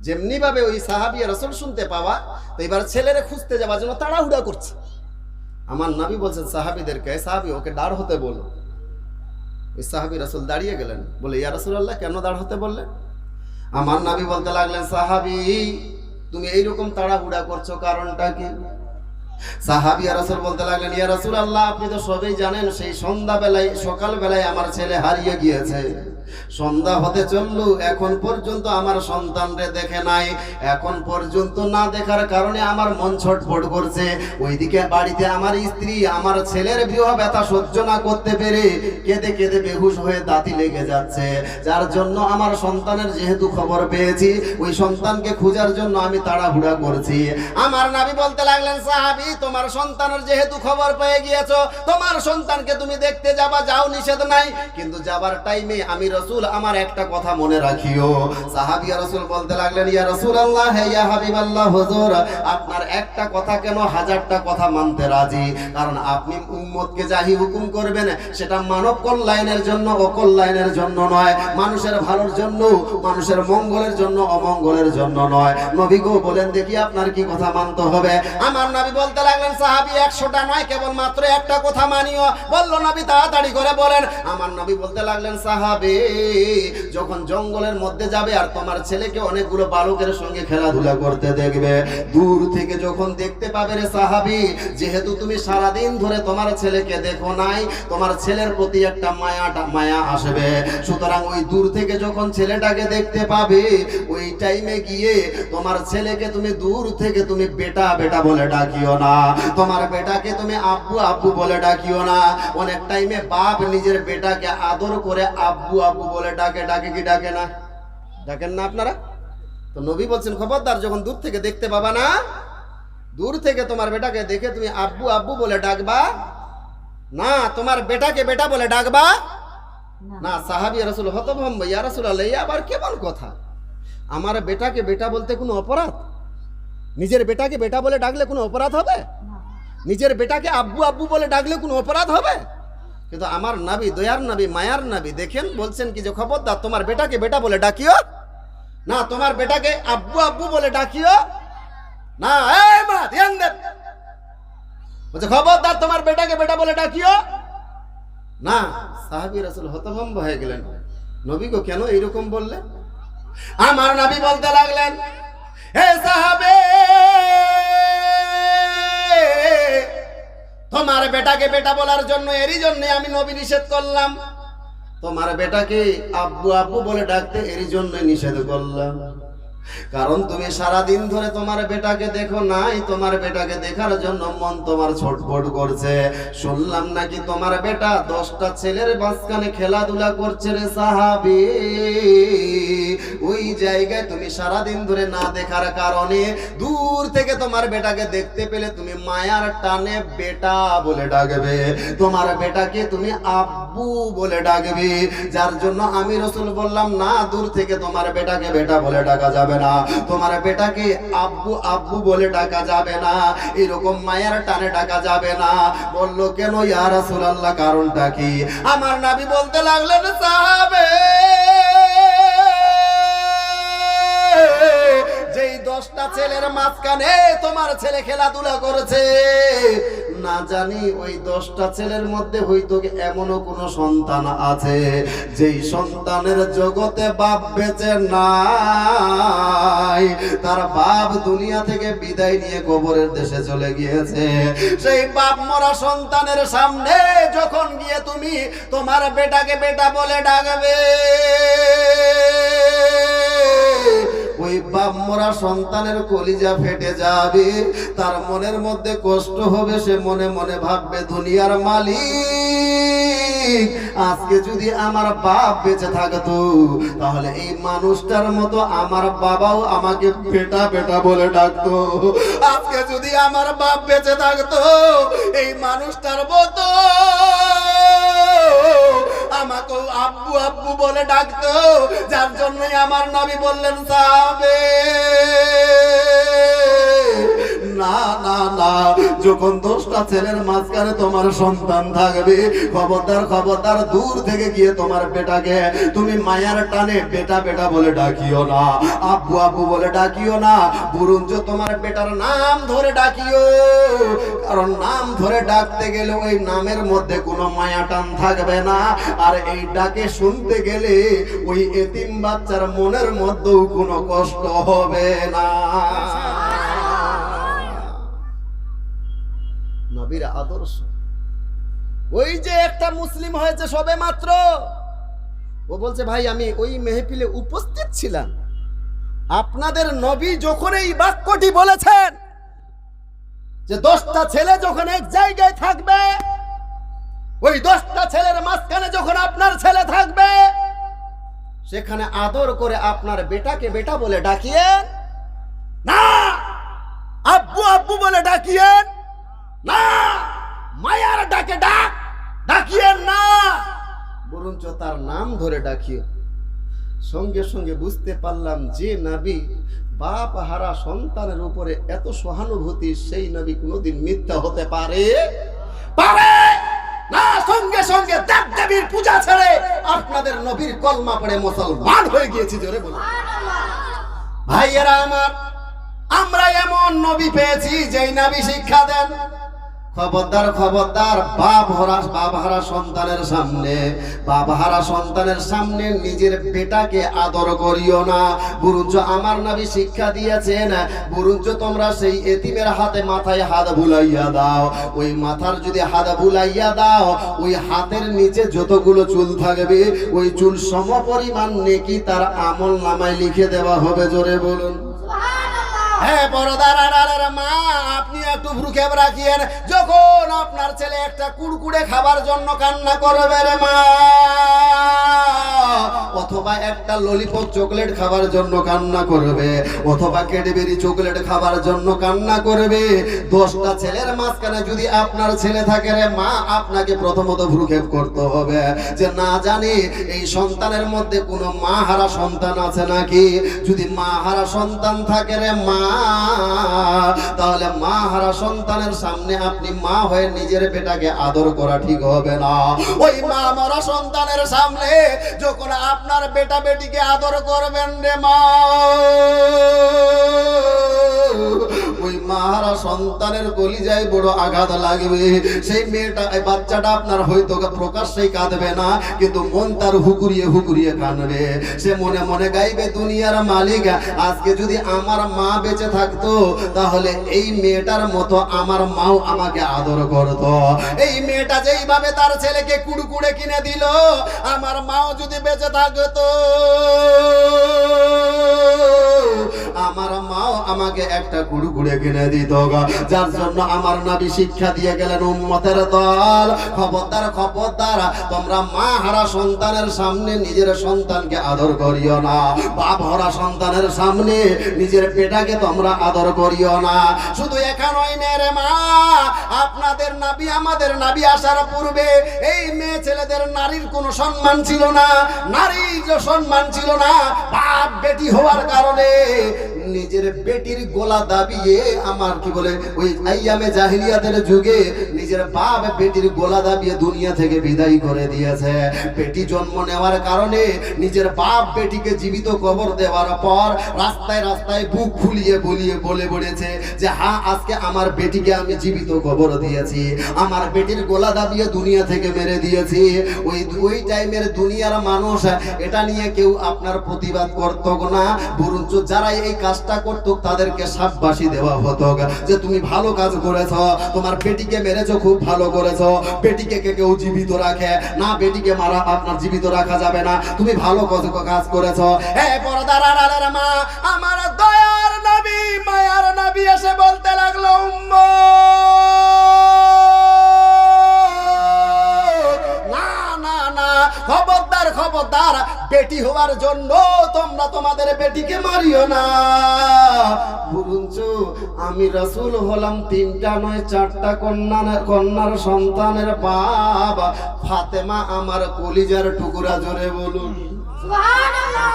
A: যেমনি ভাবে ওই সাহাবী রাসূল শুনতে পাওয়া, তো এবার ছেলেরে খুঁজতে যাওয়ার জন্য তাড়াহুড়া করছে। আমার নবী বলছেন সাহাবীদেরকে, সাহাবী ওকে দাঁড় হতে বলো। ওই সাহাবী রাসূল দাঁড়িয়ে গেলেন, বলে, ইয়া রাসূলুল্লাহ, কেন দাঁড় হতে বললেন? আমার নবী বলতে লাগলেন, সাহাবী, তুমি এইরকম তাড়াহুড়া করছো, কারণটা কি? সাহাবী রাসূল বলতে লাগলেন, ইয়া রাসূলুল্লাহ, আপনি তো সবই জানেন, সেই সন্ধ্যা বেলায়, সকাল বেলায় আমার ছেলে হারিয়ে গিয়েছে। সন্ধ্যা হতে চললো, এখন পর্যন্ত আমার সন্তানরে দেখে নাই। এখন পর্যন্ত না দেখার কারণে আমার মন ছটফট করছে। ওইদিকে বাড়িতে আমার স্ত্রী আমার ছেলের বিরহ ব্যথা সহ্য না করতে পেরে কেঁদে কেঁদে বেহুশ হয়ে দাঁতি লেগে যাচ্ছে। যার জন্য আমার সন্তানের যেহেতু খবর পেয়েছি, ওই সন্তানকে খোঁজার জন্য আমি তাড়াহুড়া করছি। আমার নবী বলতে লাগলেন, সাহাবী, তোমার সন্তানের যেহেতু খবর পেয়ে গিয়েছো, তোমার সন্তানকে তুমি দেখতে যাবা, যাও, নিষেধ নাই, কিন্তু যাবার টাইমে আমি রাসূল আমার একটা কথা মনে রাখিও। সাহাবী রাসূল বলতে লাগলেন, ইয়া রাসূলুল্লাহ, হে ইয়া হাবিবাল্লাহ হুজুর, আপনার একটা কথা কেন 1000টা কথা মানতে রাজি, কারণ আপনি উম্মতকে যাহি হুকুম করবেন সেটা মানব কল্যাণের জন্য, অকল্যাণের জন্য নয়, মানুষের ভালোর জন্য, মানুষের মঙ্গলের জন্য, অমঙ্গলের জন্য নয়। নবী গো, বলেন দেখি আপনার কি কথা মানতে হবে? আমার নবী বলতে লাগলেন, সাহাবী, 100টা নয়, কেবল মাত্র একটা কথা মানিও। বলল নবী, তাড়াতাড়ি করে বলেন। আমার নবী বলতে লাগলেন, সাহাবী, যখন জঙ্গলের মধ্যে যাবে আর তোমার ছেলেকে অনেকগুলো বালকের সঙ্গে খেলাধুলা করতে দেখবে, দূর থেকে যখন দেখতে পাবে রে সাহাবী, যেহেতু তুমি সারাদিন ধরে তোমার ছেলেকে দেখো নাই, তোমার ছেলের প্রতি একটা মায়া আসবে। সুতরাং ওই দূর থেকে যখন ছেলেটাকে দেখতে পাবে, ওই টাইমে গিয়ে তোমার ছেলেকে তুমি দূর থেকে তুমি বেটা বেটা বলে ডাকিও না, তোমার বেটাকে তুমি আব্বু আব্বু বলে ডাকিও না। অনেক টাইমে বাপ নিজের বেটাকে আদর করে আব্বু আব্বু বলে ডাকে, ডাকে কি ডাকে না? ডাকেন না আপনারা? তো নবী বলছেন, খবরদার, যখন দূর থেকে দেখতে পাবা না, দূর থেকে তোমার বেটাকে দেখে তুমি আব্বু আব্বু বলে ডাকবা না, তোমার বেটাকে বেটা বলে ডাকবা না। সাহাবী রাসূল হতভম্ব, ইয়া রাসূলুল্লাহ, এই আবার কেমন কথা? আমার বেটাকে বেটা বলতে কোনো অপরাধ? নিজের বেটাকে বেটা বলে ডাকলে কোনো অপরাধ হবে? নিজের বেটাকে আব্বু আব্বু বলে ডাকলে কোনো অপরাধ হবে? কিন্তু আমার নবী, দয়ার নবী, মায়ার নবী, দেখেন বলছেন কি যে, খবরদার, তোমার বেটাকে বেটা বলে ডাকিও না, তোমার বেটাকে আব্বু আব্বু বলে ডাকিও না। এই মা, ধ্যান দে, বলছে, খবরদার, তোমার বেটাকে বেটা বলে ডাকিও না। সাহাবী রাসূল হতভম্ব হয়ে গেলেন, নবী গো, কেন এইরকম বললেন? আমার নবী বলতে লাগলেন, হে সাহাবে, তোমার বেটাকে বেটা বলার জন্য, এরই জন্য আমি নবী নিষেধ করলাম। তোমার বেটাকে আব্বু আব্বু বলে ডাকতে এরই জন্য নিষেধ করলাম, কারণ তুমি সারা দিন ধরে তোমার বেটাকে দেখো নাই, তোমার বেটাকে দেখার জন্য মন তোমার ছটফট করছে। শুনলাম নাকি তোমার বেটা 10টা ছেলের মাঝখানে খেলাধুলা করছে রে সাহাবী। ওই ওই জায়গায় তুমি সারাদিন ধরে না দেখার কারণে দূর থেকে তোমার বেটাকে দেখতে পেলে তুমি মায়ার টানে বেটা বলে ডাকবে, তোমার বেটাকে তুমি আব্বু বলে ডাকবে। যার জন্য আমি রাসূল বললাম না, দূর থেকে তোমার বেটাকে বেটা বলে ডাকা যাবে না, তোমার বেটাকে আব্বু আব্বু বলে ডাকা যাবে না, এরকম মায়ার টানে ডাকা যাবে না। বললো কেন ইয়া রাসূলুল্লাহ, কারণটা কি? আমার নবী বলতে লাগলেন, সাহাবে যেই 10টা ছেলের মাঝখানে তোমার ছেলে খেলাধুলা করেছে, না জানি ওই 10টা ছেলের মধ্যে হয়তো এমনও কোন সন্তান আছে যেই সন্তানের জগতে বাপ বেঁচে নাই, তার বাপ দুনিয়া থেকে বিদায় নিয়ে কবরের দেশে চলে গিয়েছে। সেই বাপ মরা সন্তানের সামনে যখন গিয়ে তুমি তোমার বেটাকে বেটা বলে ডাকবে, ওই বাপ মরা সন্তানের কলিজা ফেটে যাবে, তার মনের মধ্যে কষ্ট হবে, সে মনে মনে ভাববে দুনিয়ার মালিক আজকে যদি আমার বাপ বেঁচে থাকতো তাহলে এই মানুষটার মতো আমার বাবাও আমাকে বেটা বেটা বলে ডাকতো, আজকে যদি আমার বাপ বেঁচে থাকতো এই মানুষটার মতো আমাকে আব্বু আব্বু বলে ডাকতো। যার জন্যই আমার নবী বললেন, সাহাবে না না না, যখন 10টা ছেলের মাঝখানে তোমার সন্তান থাকবে, খবরদার খবরদার দূর থেকে গিয়ে তোমার বেটাকে তুমি মায়ার টানে বেটা বেটা বলে ডাকিও না, আব্বু আব্বু বলে ডাকিও না, বরঞ্চ তোমার বেটার নাম ধরে ডাকিও, কারণ নাম ধরে ডাকতে গেলে ওই নামের মধ্যে কোনো মায়া টান থাকবে না, আর এই ডাকে শুনতে গেলে ওই এতিম বাচ্চার মনের মধ্যেও কোনো কষ্ট হবে না। নবীর আদর্শ। ওই যে একটা মুসলিম হয়েছে সবে মাত্র, ও বলছে ভাই আমি ওই মেহফিলে উপস্থিত ছিলাম, আপনাদের নবী যখন এই বাক্যটি বলেছেন যে 10টা ছেলে যখন এক জায়গায় থাকবে, ওই 10টা ছেলের মাঝখানে যখন আপনার ছেলে থাকবে, সেখানে আদর করে আপনার বেটাকে বেটা বলে ডাকিয়েন না, আব্বু আব্বু বলে ডাকিয়েন না, মায়ার ডাকে ডাকিয়েন না, বরঞ্চ তার নাম ধরে ডাকিয়ে। সঙ্গে সঙ্গে বুঝতে পারলাম যে নবী বাপ হারা সন্তানের উপরে এত সহানুভূতি, সেই নবী কোনোদিন মিথ্যা হতে পারে না। সঙ্গে সঙ্গে দেবদেবীর পূজা ছেড়ে আপনাদের নবীর কলমা পড়ে মুসলমান হয়ে গিয়েছি, জোরে বলুন। ভাইয়েরা আমার, আমরা এমন নবী পেয়েছি যেই নবী শিক্ষা দেন, খবরদার খবরদার বাপ হারা সন্তানের সামনে নিজের বেটাকে আদর করিও না, বরঞ্চ আমার নবী শিক্ষা দিয়েছেন, বরঞ্চ তোমরা সেই এতিমের হাতে মাথায় হাত বুলাইয়া দাও, ওই মাথার যদি হাত বুলাইয়া দাও ওই হাতের নিচে যতগুলো চুল থাকবে ওই চুল সমপরিমাণ নেকি তার আমল নামায় লিখে দেওয়া হবে, জোরে বলুন। হ্যাঁ পরদার মা, আপনি একটু ভ্রুক্ষেপ রাখিয়েন, যখন আপনার ছেলে একটা কুড়কুড়ে খাবার জন্য কান্না করবে রে মা, অথবা একটা ললিপপ চকলেট খাবার জন্য কান্না করবে, অথবা ক্যাডবেরি চকলেট খাবার জন্য কান্না করবে, 10টা ছেলের মাঝখানে যদি আপনার ছেলে থাকে রে মা, আপনাকে প্রথমত ভ্রুক্ষেপ করতে হবে যে না জানি এই সন্তানের মধ্যে কোনো মা হারা সন্তান আছে নাকি। যদি মা হারা সন্তান থাকে রে মা, তাহলে মা হারা সন্তানের সামনে আপনি মা হয়ে নিজের বেটাকে আদর করা ঠিক হবে না। ওই মা মরা সন্তানের সামনে যখন আপনার বেটা বেটিকে আদর করবেন রে মা, ওই মাহারা সন্তানের কলিজায় বড় আঘাত লাগবে। সেই মেয়েটা বাচ্চাটা আপনার হয়তো প্রকাশ্যেই কাঁদবে না, কিন্তু মন তার হুকুরিয়ে হুকুরিয়ে কাঁদবে। সে মনে মনে গাইবে দুনিয়ার মালিক আজকে যদি আমার মা বেঁচে থাকতো তাহলে এই মেয়েটার মতো আমার মাও আমাকে আদর করতো। এই মেয়েটা যেইভাবে তার ছেলেকে কুড়কুড়ে কিনে দিল, আমার মাও যদি বেঁচে থাকতো আমার মাও আমাকে একটা কুড়কুড়ে কিনে দিত গো। যার জন্য আমার নবী শিক্ষা দিয়ে গেলেন উম্মতের দল, খবরদার খবরদার তোমরা মা হারা সন্তানের সামনে নিজের সন্তানকে আদর করিও না, বাপ হারা সন্তানের সামনে নিজের পেটাকে তোমরা আদর করিও না। শুধু এখানেই নেই রে মা, আপনাদের নবী আমাদের নবী আসার পূর্বে এই মেয়ে ছেলেদের নারীর কোনো সম্মান ছিল না, নারীর সম্মান ছিল না। বাপ বেটি হওয়ার কারণে নিজের বেটির গোলা দাবিয়ে আমার কি বলে ওই আইয়ামে জাহিলিয়াতের যুগে নিজের বাপ বেটির গোলা দাবিয়ে দুনিয়া থেকে বিদায় করে দিয়েছে। বেটি জন্ম নেওয়ার কারণে নিজের বাপ বেটিকে জীবিত কবর দেওয়ার পর রাস্তায় রাস্তায় বুক ফুলিয়ে বলিয়ে বলে বলেছে যে হ্যাঁ আজকে আমার বেটিকে আমি জীবিত কবর দিয়েছি, আমার বেটির গোলা দাবিয়ে দুনিয়া থেকে মেরে দিয়েছি। ওই টাইমের দুনিয়ার মানুষ এটা নিয়ে কেউ আপনার প্রতিবাদ করত না, বরঞ্চ যারা এই কাজটা করত তাদেরকে শাবাশি দেওয়া হতো যে তুমি ভালো কাজ করেছ, তোমার বেটিকে মেরেছো, খুব ভালো করেছো। বেটিকে কেউ জীবিত রাখে না, বেটিকে মারা আপনার জীবিত রাখা যাবে না, তুমি ভালো কাজ করেছো। এই পর্দার আড়ালের মা, আমার দয়ার নবী মায়ার নবী এসে বলতে লাগলো খবরদার খবরদার, বেটি হওয়ার জন্য তোমরা তোমাদের বেটিকে মারিও না। বরঞ্চ আমি রাসূল হলাম 3টা নয় 4টা কন্যার সন্তানের বাবা। ফাতেমা আমার কলিজার টুকরা, জোরে বলুন সুবহানাল্লাহ।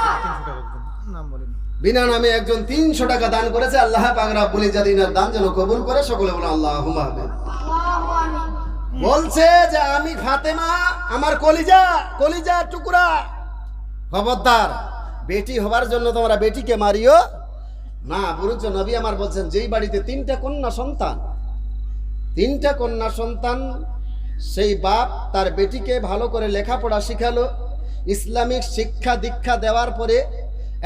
A: বিনা নামে একজন 300 টাকা দান করেছে, আল্লাহ পাক রব্বুল ইজ্জাতির দান যেন কবুল করে, সকলে বলুন আল্লাহুম্মা আমিন। বলছে যে আমি ফাতেমা আমার কলিজা টুকরা, খবরদার বেটি হবার জন্য তোমরা বেটিকে মারিও না। বরঞ্চ নবী আমার বলছেন যেই বাড়িতে 3টা কন্যা সন্তান সেই বাপ তার বেটিকে ভালো করে লেখাপড়া শিখালো, ইসলামিক শিক্ষা দীক্ষা দেওয়ার পরে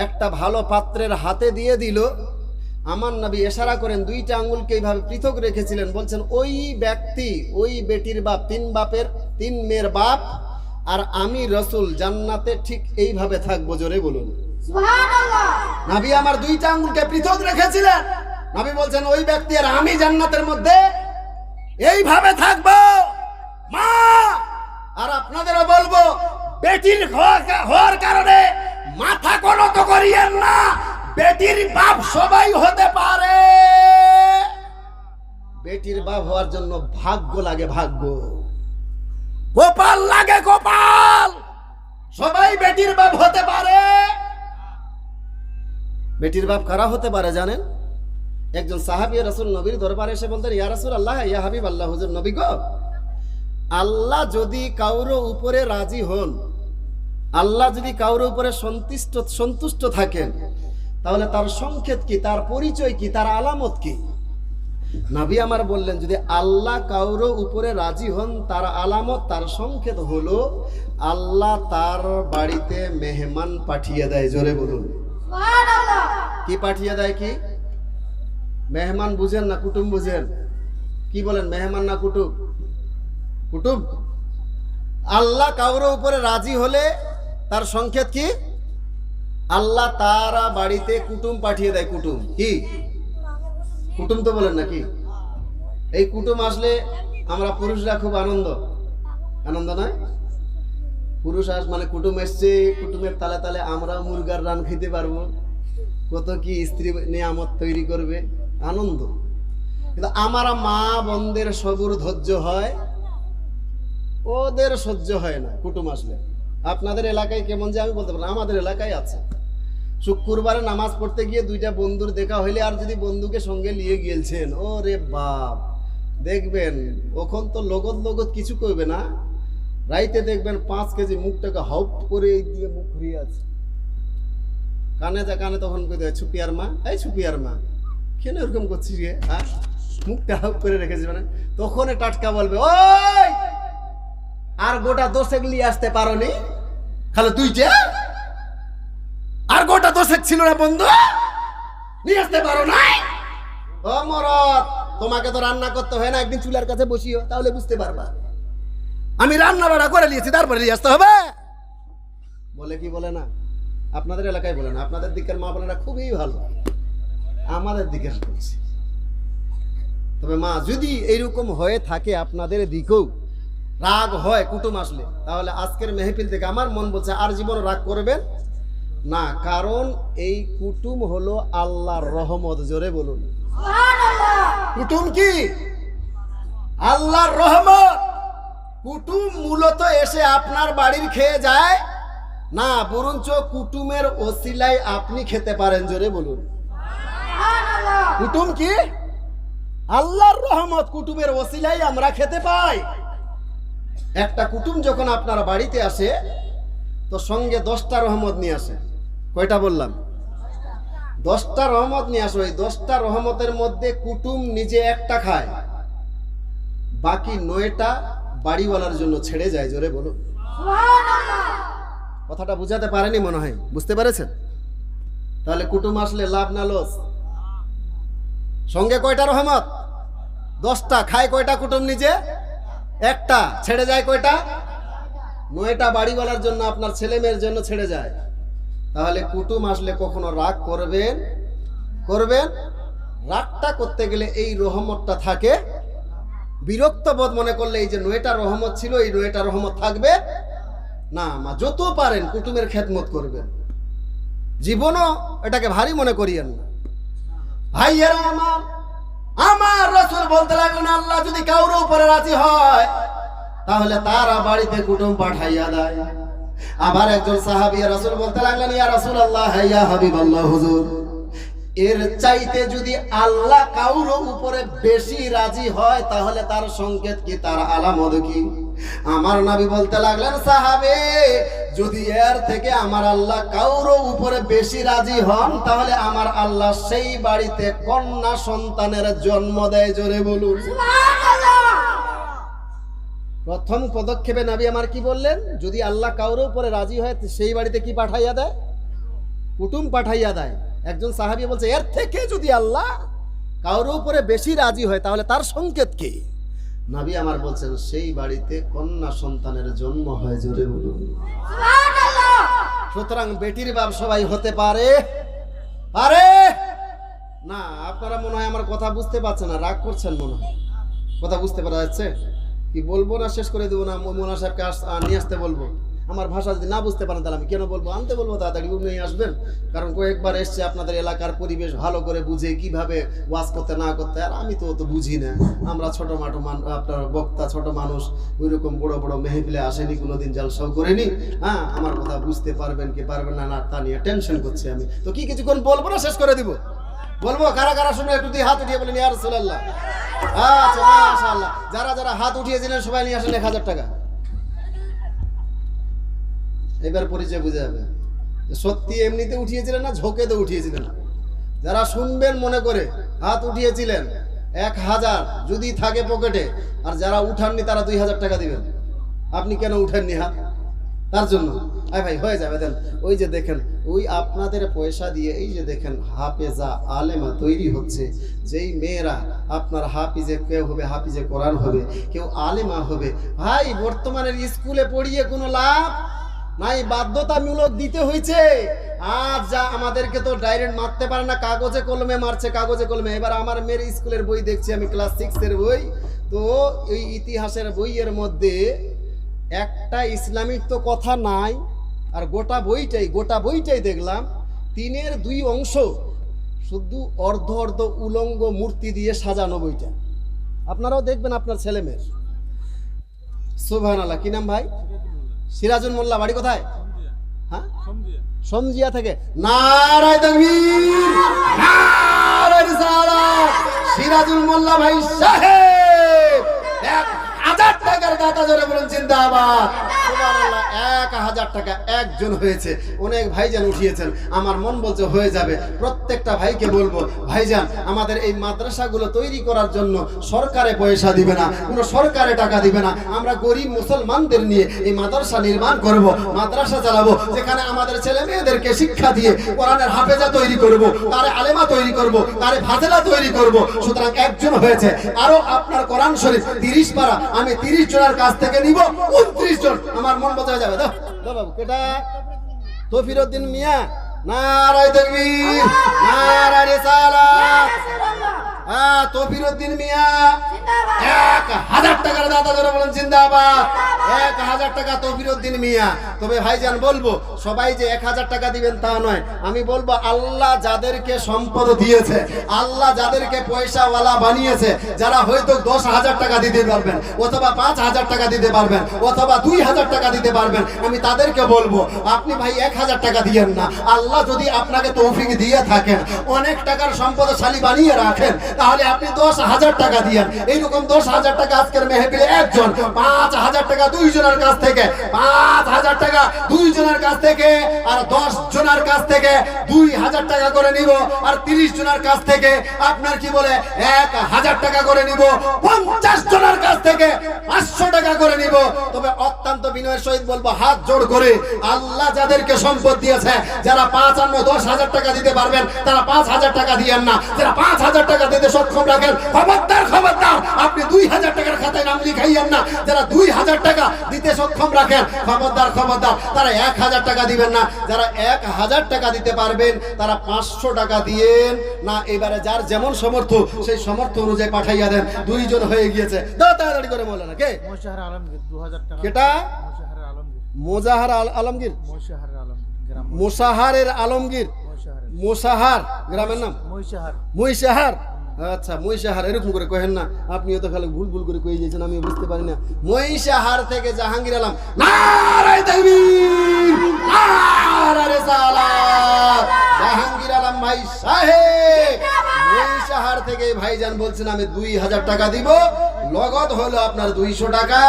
A: একটা ভালো পাত্রের হাতে দিয়ে দিল। আমার নবী ইশারা করেন 2টা আঙ্গুলকে এইভাবে পৃথক রেখেছিলেন, বলছেন ওই ব্যক্তি ওই বেটির বাপ, 3 মেয়ের বাপ, আর আমি রাসূল জান্নাতে ঠিক এইভাবে থাকবো, জোরে বলুন সুবহানাল্লাহ। নবী আমার 2টা আঙ্গুলকে পৃথক রেখেছিলেন, নবী বলছেন ওই ব্যক্তি আর আমি জান্নাতের মধ্যে এইভাবে থাকবো। মা আর আপনাদেরও বলবো, বেটির হওয়ার কারণে মাথা নত করিয়েন না। বেটির বাপ সবাই হতে পারে, বেটির বাপ হওয়ার জন্য ভাগ্য লাগে, ভাগ্য, কপাল লাগে, কপাল। সবাই বেটির বাপ হতে পারে। বেটির বাপ কারা হতে পারে জানেন? একজন সাহাবী রাসূল নবীর দরবারে এসে বলতেন, ইয়া রাসূলুল্লাহ, ইয়া হাবিবাল্লাহ, হুজুর নবী গো, আল্লাহ যদি কারো উপরে রাজি হন, আল্লাহ যদি কারো উপরে সন্তুষ্ট থাকেন, তাহলে তার সংকেত কি, তার পরিচয় কি, তার আলামত কি? নবী আমার বললেন যদি আল্লাহ কারো উপরে রাজি হন, তার আলামত, তার সংকেত হলো আল্লাহ তার বাড়িতে মেহমান পাঠিয়ে দেয়, জোরে বলুন সুবহানাল্লাহ। কি পাঠিয়ে দেয়? কি মেহমান বুঝেন না কুটুম বুঝেন? কি বলেন, মেহমান না কুটুম? কুটুম। আল্লাহ কারো উপরে রাজি হলে তার সংকেত কি? আল্লাহ তারা বাড়িতে কুটুম পাঠিয়ে দেয়। কুটুম কি? কুটুম তো বলেন নাকি? এই কুটুম আসলে আমরা পুরুষরা খুব আনন্দ নয়? পুরুষ মানে কুটুম এসছে, কুটুমের তালে তালে আমরা মুরগার রান খেতে পারবো, কত কি স্ত্রী নিয়ামত তৈরি করবে, আনন্দ। কিন্তু আমার মা বোনদের সবুর ধৈর্য হয়, ওদের সহ্য হয় না কুটুম আসলে। আপনাদের এলাকায় কেমন যে আমি বলতে পারবো না, আমাদের এলাকায় আছে। শুক্রবারে নামাজ পড়তে গিয়ে 2টা বন্ধুর দেখা হইলে আর যদি বন্ধুকে সঙ্গে নিয়ে গিয়েছেন, ও রে বাপ, দেখবেন ওখান তো লগত কিছু করবে না, রাইতে দেখবেন 5 কেজি মুখটাকে হপ করে এই দিয়ে মুখ ঘুরিয়ে আছে, কানে তখন কই দেয়, ছুপিয়ার মা, এই ছুপিয়ার মা, কেন এরকম করছিস রে? হ্যাঁ, মুখটা হপ করে রেখেছি, মানে তখন টাটকা বলবে, ওই আর গোটা 10 নিয়ে আসতে পারোনি, খালি 2টা, আর গোটা 10 ছিল না বন্ধু, নিয়ে আসতে পারো নাই? ও মরদ, তোমাকে তো রান্না করতে হয় না, একদিন চুলার কাছে বসিও, তাহলে বুঝতে পারবা। আমি রান্না বাড়া করে নিয়েছি, তারপরে নিয়ে আসতে হবে বলে। কি বলে না? আপনাদের এলাকায় বলে না, আপনাদের দিকের মা বোনেরা খুবই ভালো। আমাদের দিকের বলছি। তবে মা যদি এইরকম হয়ে থাকে আপনাদের দিকেও রাগ হয় কুটুম আসলে, তাহলে আজকের মেহফিল থেকে আমার মন বলছে আর জীবনে রাগ করবেন না, কারণ এই কুটুম হলো আল্লাহর রহমত। জোরে বলুন কুটুম কি? আল্লাহর রহমত। কুটুম মূলত এসে আপনার বাড়ির খেয়ে যায় না, বরঞ্চ কুটুমের ওসিলায় আপনি খেতে পারেন। জোরে বলুন কুটুম কি? আল্লাহর রহমত। কুটুমের ওসিলায় আমরা খেতে পাই। একটা কুটুম যখন আপনার বাড়িতে আসে তো সঙ্গে 10টা রহমত নিয়ে আসে। কয়টা বললাম? 10টা রহমত নিয়ে আসো। এই 10টা রহমতের মধ্যে কুটুম নিজে একটা খায়, বাকি 9টা বাড়িওয়ালার জন্য ছেড়ে যায়। জোরে বলো। কথাটা বুঝাতে পারেনি মনে হয়, বুঝতে পেরেছেন? তাহলে কুটুম আসলে লাভ না লস? সঙ্গে কয়টা রহমত? 10টা। খায় কয়টা কুটুম? নিজে একটা, ছেড়ে যায় কয়টা? 9টা বাড়িওয়ালার জন্য, আপনার ছেলে মেয়ের জন্য ছেড়ে যায়। তাহলে কুটুম আসলে কখনো রাগ করবেন? রাগটা করতে গেলে এই রহমতটা থাকে। বিরক্ত বোধ মনে করলে এই যে 9টা রহমত ছিল, এই 9টা রহমত থাকবে না। মা যত পারেন কুটুমের খেদমত করবেন, জীবনও এটাকে ভারী মনে করিয়েন না। ভাইয়েরা আমার রাসূল বলতে লাগলেন, আল্লাহ যদি কারোর উপরে রাজি হয় তাহলে তারা বাড়িতে কুটুম পাঠাইয়া দেয়। আবার একজন সাহাবী রাসূল বলতে লাগলেন, ইয়া রাসূলুল্লাহ, ইয়া হাবিবাল্লাহ, হুজুর, এর চাইতে যদি আল্লাহ কারোর উপরে বেশি রাজি হয় তাহলে তার সংকেত কি, তার আলামত কি? আমার নবী বলতে লাগলেন, সাহাবে, যদি এর থেকে আমার আল্লাহ কারোর উপরে বেশি রাজি হন তাহলে আমার আল্লাহ সেই বাড়িতে কন্যা সন্তানের জন্ম দেয়। জোরে বলুন সুবহানাল্লাহ। প্রথম পদক্ষেপে নবী আমার কি বললেন? যদি আল্লাহ কারোর উপরে রাজি হয় সেই বাড়িতে কি পাঠাইয়া দেয়? কুটুম পাঠাইয়া দেয়। একজন সাহাবী বলছে, এর থেকে যদি আল্লাহ কারোর উপরে বেশি রাজি হয় তাহলে তার সংকেত কি? নবী আমার বলছেন, সেই বাড়িতে কন্যা সন্তানের জন্ম হয়। জোরে বলুন সুবহানাল্লাহ। সুতরাং বেটির বাপ সবাই হতে পারে না। আপনারা মনে হয় আমার কথা বুঝতে পারছেন না, রাগ করছেন মনে হয়। কথা বুঝতে পারা যাচ্ছে? কি বলবো না শেষ করে দেবো না? মোনা সাহেবকে নিয়ে আসতে বলবো? আমার ভাষা যদি না বুঝতে পারেন তাহলে আমি কেন বলবো? আনতে বলবো, তাড়াতাড়ি নিয়ে আসবেন। কারণ কয়েকবার এসছে, আপনাদের এলাকার পরিবেশ ভালো করে বুঝে কিভাবে ওয়াজ করতে না করতে। আর আমি তো অত বুঝি না, আমরা ছোট মাটো আপনার বক্তা, ছোট মানুষ, ওইরকম বড় বড় মেহফিলে আসেনি, কোনোদিন জালসাও করিনি। হ্যাঁ, আমার কথা বুঝতে পারবেন কি পারবেন না তা নিয়ে টেনশন করছি আমি। তো কি কিছুক্ষণ বলবো না শেষ করে দিব? বলবো? কারা কারা শুনে একটু দিয়ে হাত উঠিয়ে বলেন ইয়া রাসূলুল্লাহ। আচ্ছা, মাশাআল্লাহ। যারা যারা হাত উঠিয়েছিলেন সবাই নিয়ে আসেন 1000 টাকা। এবার পরিচয় বুঝে যাবে সত্যি এমনিতে উঠিয়েছিলেন না ঝোঁকেতে উঠিয়েছিলেন। যারা শুনবেন মনে করে হাত উঠিয়েছিলেন 1000 যদি থাকে পকেটে, আর যারা উঠাননি তারা 2000 টাকা দিবেন। আপনি কেন উঠেননি হাত? তার জন্য। আয় ভাই হয়ে যাবে, দেন। ওই যে দেখেন, ওই আপনাদের পয়সা দিয়ে এই যে দেখেন হাফেজা আলেমা তৈরি হচ্ছে। যেই মেয়েরা আপনার হাফিজে, কেউ হবে হাফিজে কোরআন হবে, কেউ আলেমা হবে। ভাই বর্তমানের স্কুলে পড়িয়ে কোনো লাভ নাই, বাধ্যতামূলক দিতে হয়েছে। আজ যা আমাদেরকে তো ডাইরেক্ট মারতে পারে না, কাগজে কলমে মারছে, কাগজে কলমে। এবার আমার মেয়ের স্কুলের বই দেখছি আমি, ক্লাস 6-এর বই। তো এই ইতিহাসের বইয়ের মধ্যে একটা ইসলামিক তো কথা নাই, আর গোটা বইটাই দেখলাম 3-এর 2 অংশ শুধু অর্ধ অর্ধ উলঙ্গ মূর্তি দিয়ে সাজানো বইটা। আপনারাও দেখবেন আপনার ছেলে মেয়ের। সুবহানাল্লাহ। কি নাম ভাই? সিরাজুল মোল্লা। বাড়ি কোথায়? হ্যাঁ, সমজিয়া থেকে। নারায়ে তাকবীর, নারায়ে রিসালাত। সিরাজুল মোল্লা ভাই সাহেব 1000 টাকার দাতা। জোরে বলুন জিন্দাবাদ। সুবহানাল্লাহ। 1000 টাকা একজন হয়েছে। অনেক ভাইজান উঠিয়েছেন। আমার মন বলছে হয়ে যাবে। প্রত্যেকটা ভাইকে বলবো, ভাইজান আমাদের এই মাদ্রাসাগুলো তৈরি করার জন্য সরকারে পয়সা দিবে না, কোনো সরকারে টাকা দিবে না। আমরা গরিব মুসলমানদের নিয়ে এই মাদ্রাসা নির্মাণ করব, মাদ্রাসা চালাবো, যেখানে আমাদের ছেলে মেয়েদেরকে শিক্ষা দিয়ে কোরআনের হাফেজা তৈরি করব, তারে আলেমা তৈরি করব, তারে ফাজেলা তৈরি করব। সুতরাং একজন হয়েছে। আরো আপনার কোরআন শরীফ 30 পারা আমি 30 জনের কাছ থেকে নিব, 29 জন। আমার মন বোঝা যাবে। দাও বাবু। কেটা? তৌফিরউদ্দিন মিয়া। নারায়ে তাকবীর, নারায়ে রিসালাত। তৌফিরউদ্দিন মিয়া 1000 টাকার দাদা ধরে বলেন জিন্দাবাদ। 1000 টাকা তৌফিরউদ্দিন মিয়া। তবে ভাইজান বলবো সবাই যে 1000 টাকা দিবেন তা নয়, আমি বলবো আল্লাহ যাদেরকে সম্পদ দিয়েছে, আল্লাহ যাদেরকে পয়সাওয়ালা বানিয়েছে, যারা হয়তো 10,000 টাকা দিতে পারবেন অথবা 5,000 টাকা দিতে পারবেন অথবা 2,000 টাকা দিতে পারবেন, আমি তাদেরকে বলবো আপনি ভাই 1000 টাকা দিয়েন না। আল্লাহ যদি আপনাকে তৌফিক দিয়ে থাকেন, অনেক টাকার সম্পদশালী বানিয়ে রাখেন, তাহলে আপনি 10,000 টাকা দিয়েন। এইরকম 10,000 টাকা আজকের মেহফিলে একজন 5,000 টাকা 2 জনের কাছ থেকে, 5,000 টাকা 2 জনের কাছ থেকে, আর 10 জনের কাছ থেকে 2,000 টাকা করে নিব, আর 30 জনের কাছ থেকে আপনার কি বলে 1,000 টাকা করে নিব, 50 জনের কাছ থেকে 500 টাকা করে নিব। তবে অত্যন্ত বিনয়ের সহিত বলবো হাত জোড় করে, আল্লাহ যাদেরকে সম্পদ দিয়েছে, যারা 5,000 টাকা দিতে পারবেন তারা 5,000 টাকা দিয়েন না। যারা 5,000 টাকা দিতে সক্ষম রাখেন, খবরদার খবরদার আপনি 2,000 টাকার খাতায় নাম লিখাইয়েন না। যারা 2,000 টাকা দিতে সক্ষম রাখেন, খবরদার খবরদার তারা 1,000 টাকা দিবেন না। যারা 1,000 টাকা দিতে পারবেন তারা 500 টাকা দিয়েন না। এবারে যার যেমন সমর্থ সেই সমর্থ অনুযায়ী পাঠাইয়া দেন। 2 জন হয়ে গিয়েছে, তাড়াতাড়ি করে বলেন না কে?
B: মোশাহার আলমগীর 2000 টাকা।
A: কেটা?
B: মোশাহার আলমগীর।
A: মোজাহার আলমগীর,
B: মোশাহার আলমগীর গ্রাম।
A: মোশাহারের আলমগীর,
B: মোশাহার।
A: মোশাহার গ্রামের নাম
B: মোশাহার।
A: মহিষাহার। আচ্ছা মহিষাহার এরকম করে কহেন না, আপনিও তো খালি ভুল ভুল করে কয়ে গিয়েছেন, আমি বুঝতে পারি না। মহিষাহার থেকে জাহাঙ্গীর আলম, নারায়ে তাকবীর, নারায়ে রিসালাত। জাহাঙ্গীর আলম ভাই সাহেব মহিষাহার থেকে ভাইজান বলছেন আমি 2,000 টাকা দিব। নগদ হলো আপনার 200 টাকা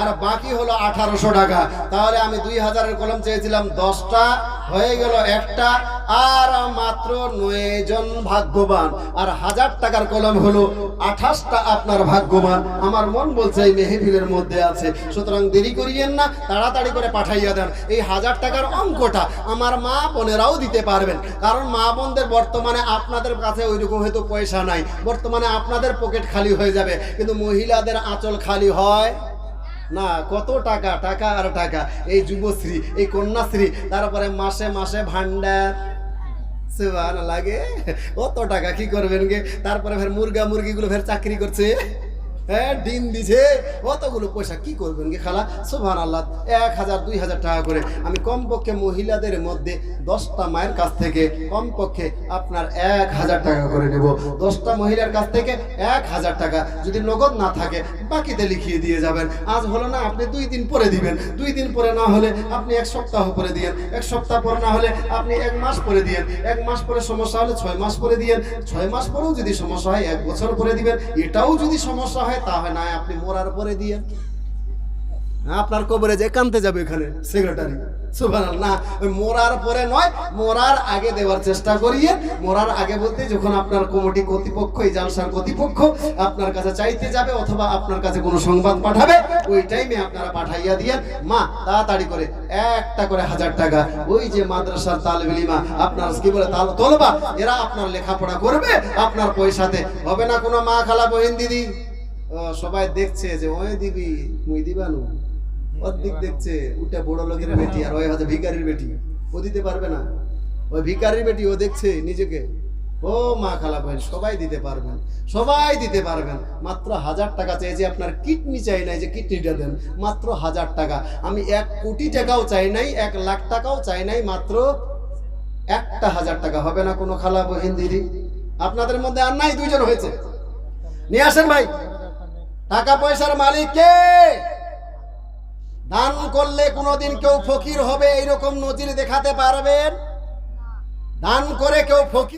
A: আর বাকি হলো 1800 টাকা। তাহলে আমি 2,000-এর কলম চেয়েছিলাম 10টা, হয়ে গেল একটা, আর মাত্র 9 জন ভাগ্যবান। আর 1000 টাকার কলম হলো 28টা আপনার ভাগ্যবান। আমার মন বলছে এই মেহফিলের মধ্যে আছে, সুতরাং দেরি করিয়েন না, তাড়াতাড়ি করে পাঠাইয়া দেন। এই 1000 টাকার অঙ্কটা আমার মা বোনেরাও দিতে পারবেন, কারণ মা বোনদের বর্তমানে আপনাদের কাছে ওইরকম হয়তো পয়সা নাই, বর্তমানে আপনাদের পকেট খালি হয়ে যাবে, কিন্তু মহিলাদের আঁচল খালি হয় না। কত টাকা, টাকা আর টাকা। এই যুবশ্রী, এই কন্যাশ্রী, তারপরে মাসে মাসে ভান্ডার লাগে, কত টাকা কি করবেন গে। তারপরে ফের মুরগিগুলো ফের চাকরি করছে, হ্যাঁ ডিম দিছে, অতগুলো পয়সা কি করবেন গে খালা। সুবহানাল্লাহ, 1,000 2,000 টাকা করে আমি কমপক্ষে মহিলাদের মধ্যে 10টা মায়ের কাছ থেকে কমপক্ষে আপনার 1,000 টাকা করে নেব। 10টা মহিলার কাছ থেকে 1,000 টাকা, যদি নগদ না থাকে বাকিতে লিখিয়ে দিয়ে যাবেন। আজ হলো না, আপনি 2 দিন পরে দিবেন, 2 দিন পরে না হলে আপনি 1 সপ্তাহ পরে দিয়েন, 1 সপ্তাহ পর না হলে আপনি 1 মাস পরে দিয়েন, 1 মাস পরে সমস্যা হলে 6 মাস পরে দিয়েন, 6 মাস পরেও যদি সমস্যা হয় 1 বছর পরে দিবেন। এটাও যদি সমস্যা হয় তাহলে না আপনি মরার পরে দিয়ে, আপনার কবরে যে কানতে যাবে এখানে সেক্রেটারি। সুবহানাল্লাহ, ওই মরার পরে নয়, মরার আগে দেওয়ার চেষ্টা করিয়ে। মরার আগে বলতে যখন আপনার কমিটি কর্তৃপক্ষ, এই জালসার কর্তৃপক্ষ আপনার কাছে চাইতে যাবে অথবা আপনার কাছে কোনো সংবাদ পাঠাবে, ওই টাইমে আপনারা পাঠাইয়া দিয়ে মা তাড়াতাড়ি করে একটা করে 1000 টাকা ওই যে মাদ্রাসার তালেবে ইলম আপনার কি বলে তলবা, এরা আপনার লেখাপড়া করবে আপনার পয়সাতে। হবে না কোনো মা খালা বহিন দিদি সবাই দেখছে যে ওই দিবি মুই দিবানু, অর্ধেক দেখছে ওটা বড় লোকের বেটি আর ওই হচ্ছে ভিখারির বেটি, ও দিতে পারবে না। ওই ভিখারির বেটি ও দেখছে নিজেকে, ও মা খালা বহিন সবাই দিতে পারবেন, সবাই দিতে পারবেন। মাত্র 1000 টাকা চেয়েছি, আপনার কিডনি চাই নাই যে কিডনিটা দেন, মাত্র 1000 টাকা। আমি 1 কোটি টাকাও চাই নাই, 1 লাখ টাকাও চাই নাই, মাত্র একটা 1000 টাকা। হবে না কোনো খালা বহিন দিদি? আপনাদের মধ্যে আর নাই, 2 জন হয়েছে, নিয়ে আসেন ভাই। টাকা পয়সার মালিক কে? দান করলে কোনোদিন কেউ ফকির হবে এইরকম নজির দেখাতে পারবেন? দান করে কেউ ফকির